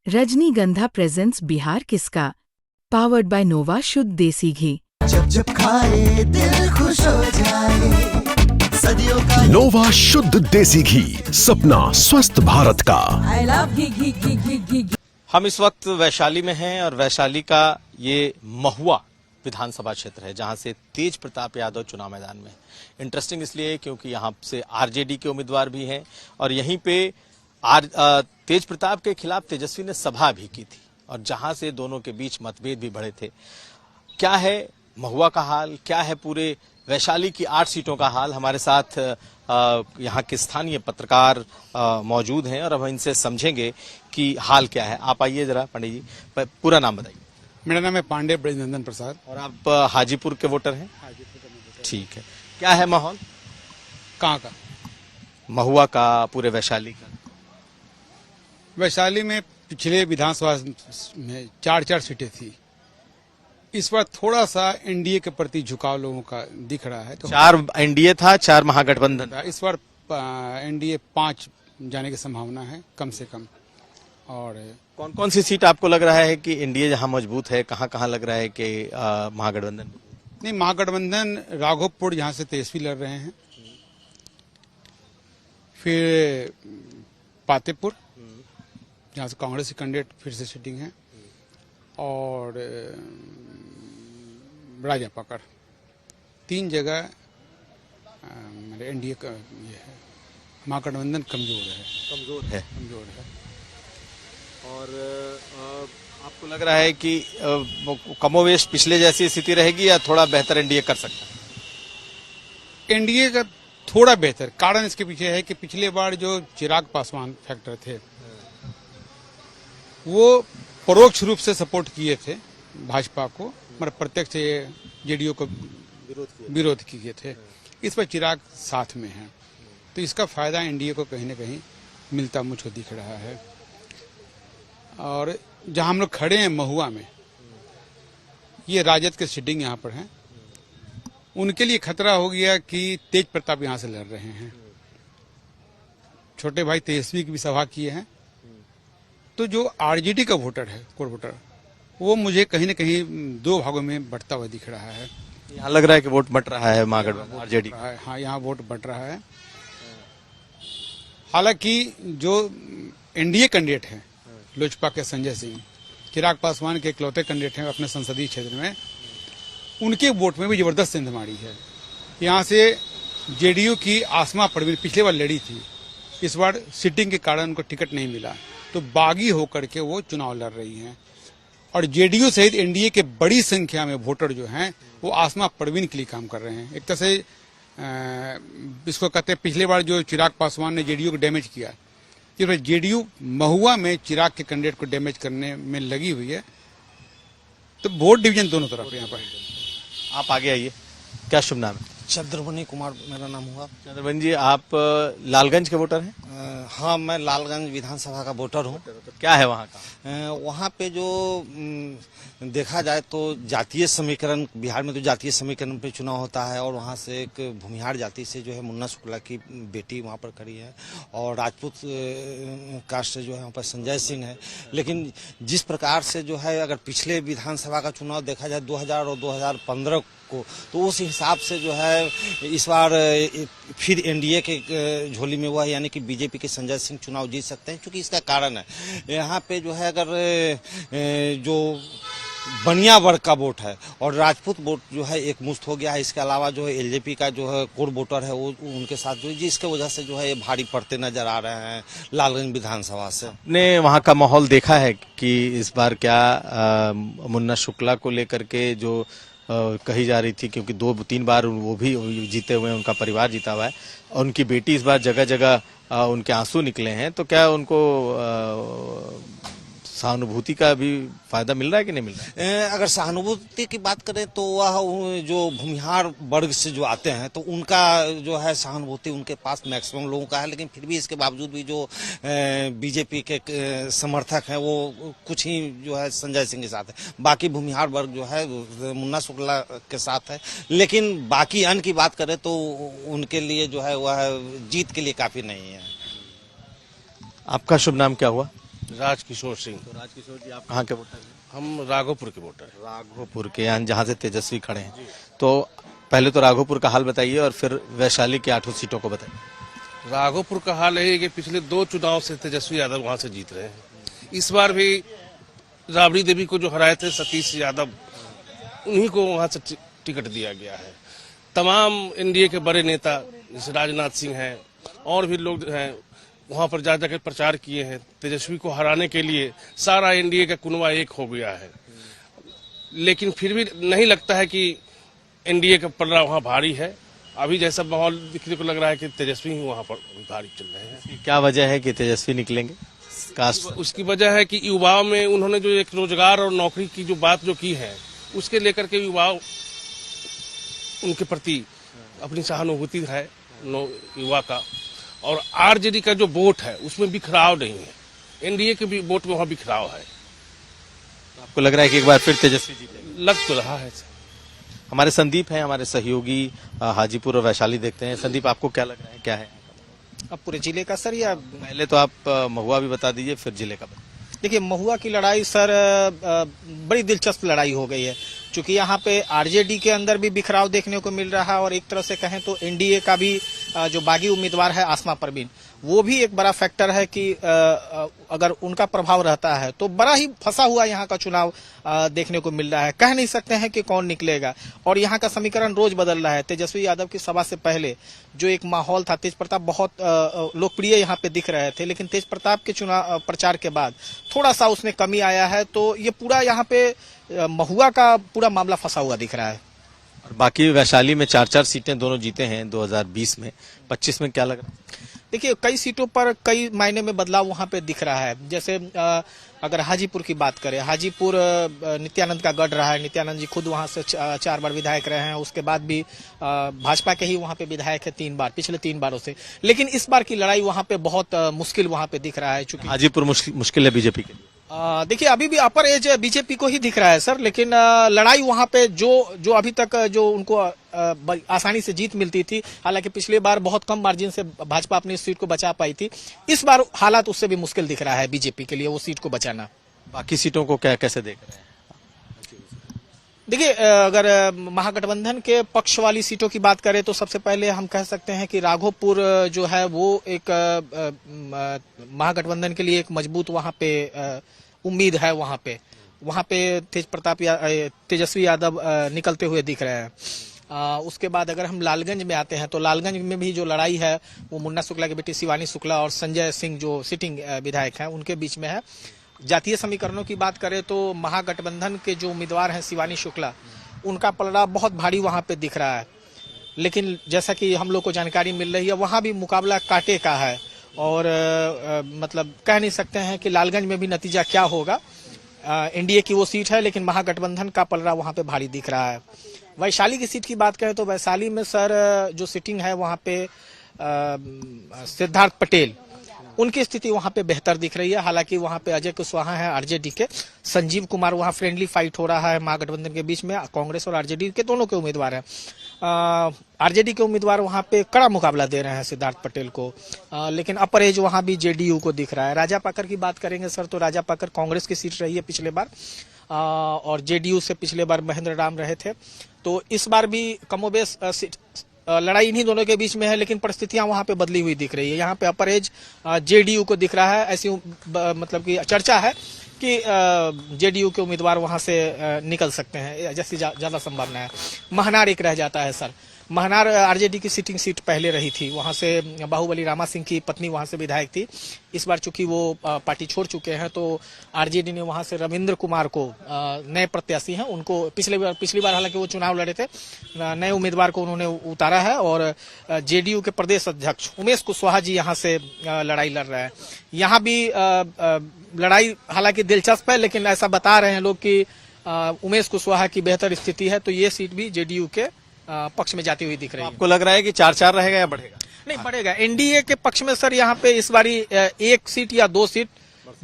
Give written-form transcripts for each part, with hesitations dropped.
रजनीगंधा प्रेजेंट्स बिहार किसका, powered by नोवा शुद्ध देसी घी। जब जब खाए दिल खुश हो जाए, सदियों का नोवा शुद्ध देसी घी, सपना स्वस्थ भारत का। I love घी। हम इस वक्त वैशाली में हैं और वैशाली का ये महुआ विधानसभा क्षेत्र है जहां से तेज प्रताप यादव चुनाव मैदान में। इंटरेस्टिंग इसलिए क्योंकि यहां से आरजेडी के उम्मीदवार भी हैं और यहीं पे तेज प्रताप के खिलाफ तेजस्वी ने सभा भी की थी और जहां से दोनों के बीच मतभेद भी बढ़े थे। क्या है महुआ का हाल, क्या है पूरे वैशाली की 8 सीटों का हाल, हमारे साथ यहाँ के स्थानीय पत्रकार मौजूद हैं और अब इनसे समझेंगे कि हाल क्या है। आप आइए जरा पंडित जी, पूरा नाम बताइए। मेरा नाम है पांडे ब्रजनंदन प्रसाद। और आप हाजीपुर के वोटर हैं? ठीक है। क्या है माहौल कहाँ का? महुआ का, पूरे वैशाली का? वैशाली में पिछले विधानसभा में 4 सीटें थी। इस बार थोड़ा सा एनडीए के प्रति झुकाव लोगों का दिख रहा है। तो 4 एनडीए था, 4 महागठबंधन। इस बार एनडीए 5 जाने की संभावना है कम से कम। और कौन कौन सी सीट आपको लग रहा है कि एनडीए जहां मजबूत है, कहां कहां लग रहा है कि महागठबंधन? नहीं, महागठबंधन राघोपुर जहां से तेजस्वी लड़ रहे हैं, फिर पातेपुर जहां से कांग्रेस के कैंडिडेट फिर से सिटिंग है, और राजापकड़। 3 जगह एनडीए का ये है। महागठबंधन कमजोर है। और आपको लग रहा है कि कमोवेश पिछले जैसी स्थिति रहेगी या थोड़ा बेहतर एनडीए कर सकता है? एनडीए का थोड़ा बेहतर। कारण इसके पीछे है कि पिछले बार जो चिराग पासवान फैक्टर थे वो परोक्ष रूप से सपोर्ट किए थे भाजपा को, मतलब प्रत्यक्ष जेडीयू को विरोध किए थे। इस पर चिराग साथ में है, तो इसका फायदा एनडीए को कहीं न कहीं मिलता मुझको दिख रहा है। और जहां हम लोग खड़े हैं महुआ में, ये राजद के सिटिंग यहाँ पर हैं। उनके लिए खतरा हो गया कि तेज प्रताप यहाँ से लड़ रहे हैं। छोटे भाई तेजस्वी की भी सभा किए हैं। तो जो आरजेडी का वोटर है, कोर वोटर, वो मुझे कहीं न कहीं 2 भागों में बढ़ता हुआ दिख रहा है। यहाँ लग रहा है कि वोट बट रहा है महागठबंधन आरजेडी। हाँ, यहाँ वोट बढ़ रहा है। हालांकि जो एनडीए कैंडिडेट हैं, लोजपा के संजय सिंह, चिराग पासवान के इकलौते कैंडिडेट हैं अपने संसदीय क्षेत्र में, उनके वोट में भी जबरदस्त सेंधमारी है। यहाँ से जेडीयू की आसमा परवीन पिछले बार लड़ी थी, इस बार सिटिंग के कारण उनको टिकट नहीं मिला, तो बागी होकर के वो चुनाव लड़ रही हैं। और जेडीयू सहित एनडीए के बड़ी संख्या में वोटर जो हैं वो आसमा परवीन के लिए काम कर रहे हैं। एक तरह से इसको कहते हैं, पिछले बार जो चिराग पासवान ने जेडीयू को डैमेज किया, इस जेडीयू महुआ में चिराग के कैंडिडेट को डैमेज करने में लगी हुई है। तो वोट डिवीजन दोनों तरफ यहाँ पर। आप आगे आइए। क्या शुभ नाम है? चंद्रमणि कुमार मेरा नाम हुआ। चंद्रमणि जी, आप लालगंज के वोटर हैं? हाँ, मैं लालगंज विधानसभा का वोटर हूँ। क्या है वहाँ का? वहाँ पे जो देखा जाए तो जातीय समीकरण, बिहार में तो जातीय समीकरण पे चुनाव होता है और वहाँ से एक भूमिहार जाति से जो है मुन्ना शुक्ला की बेटी वहाँ पर खड़ी है और राजपूत कास्ट से जो है वहाँ पर संजय सिंह है। लेकिन जिस प्रकार से जो है, अगर पिछले विधानसभा का चुनाव देखा जाए 2000 और 2015 को, तो उस हिसाब से जो है इस बार फिर एनडीए के झोली में हुआ है, यानी कि बीजेपी के संजय सिंह चुनाव जीत सकते हैं। क्योंकि इसका कारण है, यहाँ पे जो है अगर जो बनिया वर्ग का वोट है और राजपूत वोट जो है एक मुश्त हो गया है। इसके अलावा जो है एलजेपी का जो है कोर वोटर है वो उनके साथ जो, जिसके वजह से जो है ये भारी पड़ते नजर आ रहे हैं लालगंज विधानसभा से। ने वहाँ का माहौल देखा है कि इस बार क्या मुन्ना शुक्ला को लेकर के जो कही जा रही थी, क्योंकि 2-3 बार वो भी जीते हुए हैं, उनका परिवार जीता हुआ है और उनकी बेटी इस बार जगह जगह उनके आंसू निकले हैं, तो क्या उनको सहानुभूति का भी फायदा मिल रहा है कि नहीं मिल रहा है? अगर सहानुभूति की बात करें तो वह जो भूमिहार वर्ग से जो आते हैं तो उनका जो है सहानुभूति उनके पास मैक्सिमम लोगों का है। लेकिन फिर भी इसके बावजूद भी जो बीजेपी के समर्थक हैं वो कुछ ही जो है संजय सिंह के साथ है। बाकी भूमिहार वर्ग जो है मुन्ना शुक्ला के साथ है। लेकिन बाकी अन्य की बात करें तो उनके लिए जो है वह जीत के लिए काफी नहीं है। आपका शुभ नाम क्या हुआ? राजकिशोर सिंह। तो राजकिशोर जी, आप कहाँ के वोटर हैं? हम राघोपुर के वोटर हैं। राघोपुर के, यहाँ जहाँ से तेजस्वी खड़े हैं। तो पहले तो राघोपुर का हाल बताइए और फिर वैशाली की 8 सीटों को बताइए। राघोपुर का हाल है कि पिछले 2 चुनाव से तेजस्वी यादव वहां से जीत रहे हैं। इस बार भी राबड़ी देवी को जो हराए थे सतीश यादव, उन्हीं को वहां से टिकट दिया गया है। तमाम एनडीए के बड़े नेता जैसे राजनाथ सिंह हैं और भी लोग हैं, वहां पर जा जाकर प्रचार किए हैं। तेजस्वी को हराने के लिए सारा एनडीए का कुनवा एक हो गया है, लेकिन फिर भी नहीं लगता है कि एनडीए का पलड़ा वहां भारी है। अभी जैसा माहौल दिखने को लग रहा है कि तेजस्वी ही वहां पर भारी चल रहे हैं। क्या वजह है कि तेजस्वी निकलेंगे? उसकी वजह है कि युवाओं में उन्होंने जो एक रोजगार और नौकरी की जो बात जो की है, उसके लेकर के युवा उनके प्रति अपनी सहानुभूति है युवा का। और आरजेडी का जो वोट है उसमें बिखराव नहीं है, एनडीए के भी वोट में वहां बिखराव है। आपको लग रहा है कि एक बार फिर तेजस्वी जीतेंगे? लग तो रहा है। हमारे संदीप हैं, हमारे सहयोगी हाजीपुर और वैशाली देखते हैं। संदीप, आपको क्या लग रहा है, क्या है? अब पूरे जिले का सर, या पहले तो आप महुआ भी बता दीजिए, फिर जिले का बता। देखिए, महुआ की लड़ाई सर बड़ी दिलचस्प लड़ाई हो गई है, क्योंकि यहाँ पे आरजेडी के अंदर भी बिखराव देखने को मिल रहा है और एक तरह से कहें तो एनडीए का भी जो बागी उम्मीदवार है आसमा परवीन, वो भी एक बड़ा फैक्टर है कि अगर उनका प्रभाव रहता है तो बड़ा ही फंसा हुआ यहाँ का चुनाव देखने को मिल रहा है। कह नहीं सकते हैं कि कौन निकलेगा और यहाँ का समीकरण रोज बदल रहा है। तेजस्वी यादव की सभा से पहले जो एक माहौल था, तेज प्रताप बहुत लोकप्रिय यहाँ पे दिख रहे थे, लेकिन तेज प्रताप के चुनाव प्रचार के बाद थोड़ा सा उसमें कमी आया है। तो ये पूरा यहाँ पे महुआ का पूरा मामला फंसा हुआ दिख रहा है। और बाकी वैशाली में 4-4 सीटें दोनों जीते हैं 2020 में। 25 में क्या लग रहा है? देखिए, कई सीटों पर कई मायने में बदलाव वहां पे दिख रहा है। जैसे अगर हाजीपुर की बात करें, हाजीपुर नित्यानंद का गढ़ रहा है। नित्यानंद जी खुद वहां से 4 बार विधायक रहे हैं, उसके बाद भी भाजपा के ही वहां पे विधायक है 3 बार, पिछले 3 बारों से। लेकिन इस बार की लड़ाई वहां पे बहुत मुश्किल वहां पे दिख रहा है। चूंकि हाजीपुर मुश्किल है बीजेपी के लिए। देखिए, अभी भी अपर एज बीजेपी को ही दिख रहा है सर, लेकिन लड़ाई वहां पे जो अभी तक जो उनको आसानी से जीत मिलती थी, हालांकि पिछली बार बहुत कम मार्जिन से भाजपा अपनी सीट को बचा पाई थी, इस बार हालात उससे भी मुश्किल दिख रहा है बीजेपी के लिए वो सीट को बचाना। बाकी सीटों को कैसे देख रहे हैं? देखिए, अगर महागठबंधन के पक्ष वाली सीटों की बात करें तो सबसे पहले हम कह सकते हैं कि राघोपुर जो है वो एक महागठबंधन के लिए एक मजबूत वहां पे उम्मीद है। वहां पे तेजस्वी यादव निकलते हुए दिख रहे हैं। उसके बाद अगर हम लालगंज में आते हैं तो लालगंज में भी जो लड़ाई है वो मुन्ना शुक्ला की बेटी शिवानी शुक्ला और संजय सिंह जो सिटिंग विधायक हैं उनके बीच में है। जातीय समीकरणों की बात करें तो महागठबंधन के जो उम्मीदवार हैं शिवानी शुक्ला, उनका पलड़ा बहुत भारी वहां पे दिख रहा है। लेकिन जैसा कि हम लोग को जानकारी मिल रही है, वहां भी मुकाबला कांटे का है और मतलब कह नहीं सकते हैं कि लालगंज में भी नतीजा क्या होगा। एनडीए की वो सीट है, लेकिन महागठबंधन का पलड़ा वहां पे भारी दिख रहा है। वैशाली की सीट की बात करें तो वैशाली में सर जो सिटिंग है वहां पे सिद्धार्थ पटेल, उनकी स्थिति वहां पे बेहतर दिख रही है। हालांकि वहां पे अजय कुशवाहा है आरजेडी के, संजीव कुमार, वहां फ्रेंडली फाइट हो रहा है महागठबंधन के बीच में। कांग्रेस और आरजेडी के दोनों के उम्मीदवार हैं। आरजेडी के उम्मीदवार वहां पे कड़ा मुकाबला दे रहे हैं सिद्धार्थ पटेल को, लेकिन अपर एज वहां भी जेडीयू को दिख रहा है। राजापाकर की बात करेंगे सर तो राजापाकर कांग्रेस की सीट रही है पिछले बार, और जेडीयू से पिछले बार महेंद्र राम रहे थे। तो इस बार भी कमोबेश लड़ाई इन्हीं दोनों के बीच में है, लेकिन परिस्थितियां वहां पे बदली हुई दिख रही है। यहाँ पे अपर एज जेडीयू को दिख रहा है। ऐसी मतलब कि चर्चा है कि जेडीयू के उम्मीदवार वहां से निकल सकते हैं, जैसी ज्यादा संभावना है। महनार एक रह जाता है सर। महनार आरजेडी की सिटिंग सीट पहले रही थी, वहां से बाहुबली रामा सिंह की पत्नी वहां से विधायक थी। इस बार चूंकि वो पार्टी छोड़ चुके हैं तो आरजेडी ने वहां से रविंद्र कुमार को, नए प्रत्याशी हैं उनको, पिछली बार हालांकि वो चुनाव लड़े थे, नए उम्मीदवार को उन्होंने उतारा है। और जेडीयू के प्रदेश अध्यक्ष उमेश कुशवाहा जी यहाँ से लड़ाई लड़ रहे हैं। यहाँ भी लड़ाई हालांकि दिलचस्प है, लेकिन ऐसा बता रहे हैं लोग कि उमेश कुशवाहा की बेहतर स्थिति है, तो ये सीट भी जेडीयू के पक्ष में जाती हुई दिख रही है। आपको लग रहा है कि 4-4 रहेगा या बढ़ेगा? नहीं, बढ़ेगा। एनडीए के पक्ष में सर यहाँ पे इस बारी 1 सीट या 2 सीट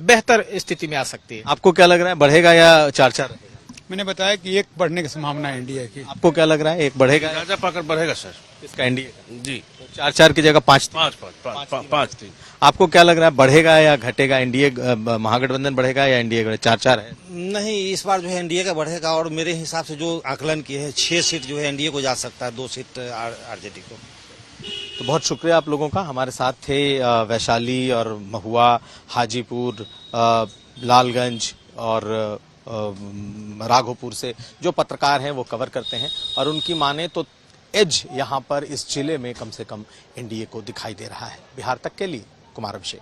बेहतर स्थिति में आ सकती है। आपको क्या लग रहा है, बढ़ेगा या 4-4 रहेगा? मैंने बताया कि एक बढ़ने की संभावना है एनडीए की। आपको क्या लग रहा है, एक बढ़ेगा राजा पाकर बढ़ेगा सर। इसका एनडीए का? जी, 4-4 की जगह 5 पाँच थी। आपको क्या लग रहा है, बढ़ेगा या घटेगा? एनडीए महागठबंधन बढ़ेगा या एनडीए? 4-4 है। नहीं, इस बार जो है एनडीए का बढ़ेगा और मेरे हिसाब से जो आकलन किए हैं 6 सीट जो है एनडीए को जा सकता है, 2 सीट आरजेडी को। तो बहुत शुक्रिया आप लोगों का। हमारे साथ थे वैशाली और महुआ, हाजीपुर, लालगंज और राघोपुर से जो पत्रकार हैं वो कवर करते हैं, और उनकी माने तो एज यहाँ पर इस जिले में कम से कम एनडीए को दिखाई दे रहा है। बिहार तक के लिए कुमार अभिषेक।